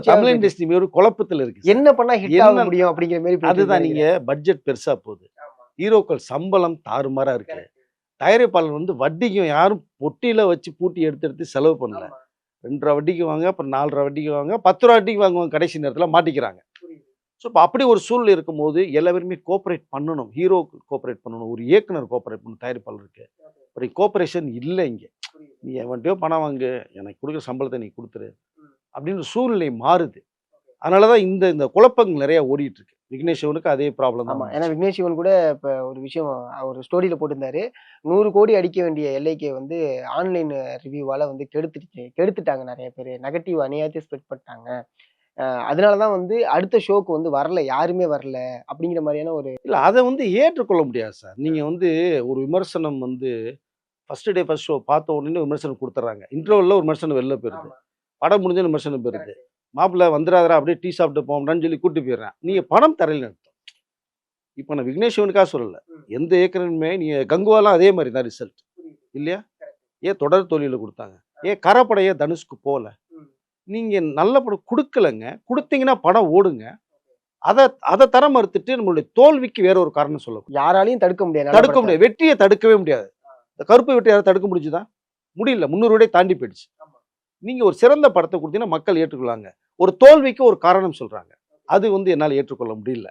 Tamil industry ஒரு குழப்பத்தில் இருக்கு. என்ன பண்ணா ஹிட் ஆக முடியும் அப்படிங்கிற மாதிரி அதுதான். நீங்க பட்ஜெட் பெருசா போகுது, ஹீரோக்கள் சம்பளம் தாறுமாறா இருக்கு, தயாரிப்பாளர் வந்து வட்டிக்கும் யாரும் பொட்டியில வச்சு பூட்டி எடுத்து செலவு பண்ணல. 2.5 வட்டிக்கு வாங்க, அப்புறம் 4.5 வட்டிக்கு வாங்க, 10 வட்டிக்கு வாங்குவாங்க, கடைசி நேரத்தில் மாட்டிக்கிறாங்க. ஸோ இப்போ அப்படி ஒரு சூழ்நிலை இருக்கும்போது எல்லாருமே கோஆப்ரேட் பண்ணணும், ஹீரோ கோஆப்ரேட் பண்ணணும், ஒரு இயக்குனர் கோஆப்ரேட் பண்ணணும், தயாரிப்பாளருக்கு. ஒரு கோஆப்ரேஷன் இல்லை இங்கே. நீ எவன்ட்டையோ பணம் வாங்கு, எனக்கு கொடுக்குற சம்பளத்தை நீ கொடுத்துரு அப்படின்னு சூழ்நிலை மாறுது. அதனால தான் இந்த குழப்பங்கள் நிறைய ஓடிட்டு இருக்கு. விக்னேஷ் சிவனுக்கு அதே ப்ராப்ளம் தான். ஏன்னா விக்னேஷ் சிவன் கூட இப்போ ஒரு விஷயம் ஒரு ஸ்டோரியில போட்டிருந்தாரு, 100 கோடி அடிக்க வேண்டிய எல்லைக்கு வந்து ஆன்லைன் ரிவ்யூவால வந்து கெடுத்துட்டாங்க, நிறைய பேர் நெகட்டிவ் அநியாயத்தை ஸ்ப்ரெட் பண்ணிட்டாங்க, அதனால தான் வந்து அடுத்த ஷோக்கு வந்து வரல, யாருமே வரல அப்படிங்கிற மாதிரியான ஒரு இல்லை, அதை வந்து ஏற்றுக்கொள்ள முடியாது சார். நீங்கள் வந்து ஒரு விமர்சனம் வந்து ஃபர்ஸ்ட் டே ஃபர்ஸ்ட் ஷோ பார்த்த உடனே விமர்சனம் கொடுத்துட்றாங்க, இன்டர்வலில் ஒரு விமர்சனம் வெளில போயிருது, படம் முடிஞ்ச விமர்சனம் போயிருது, மாப்பிள்ளை வந்துடாதரா அப்படியே டீ சாப்பிட்டு போம்டான்னு சொல்லி கூப்பிட்டு போயிடுறேன். நீங்கள் படம் தரையில் அர்த்தம். இப்போ நான் விக்னேஷ் சிவனுக்காக சொல்லலை, எந்த ஏற்கனவே நீங்கள் கங்குவாலாம் அதே மாதிரி தான் ரிசல்ட் இல்லையா? ஏன் தொடர் தோல்வியில் கொடுத்தாங்க, ஏன் கரப்படையே தனுஷ்க்கு போகல? நீங்கள் நல்ல படம் கொடுக்கலங்க, கொடுத்தீங்கன்னா படம் ஓடுங்க. அதை தர மறுத்துட்டு நம்மளுடைய தோல்விக்கு வேற ஒரு காரணம் சொல்லக்கூடாது. யாராலையும் தடுக்க முடியாது, வெற்றியை தடுக்கவே முடியாது. இந்த கருப்பு வெற்றி யாரும் தடுக்க முடிஞ்சுதா? முடியல. 300 கோடியை தாண்டி போயிடுச்சு. நீங்க ஒரு சிறந்த படத்தை கொடுத்தீங்கன்னா மக்கள் ஏற்றுக்கொள்ளாங்க. ஒரு தோல்விக்கு ஒரு காரணம் சொல்றாங்க, அது வந்து என்னால் ஏற்றுக்கொள்ள முடியல.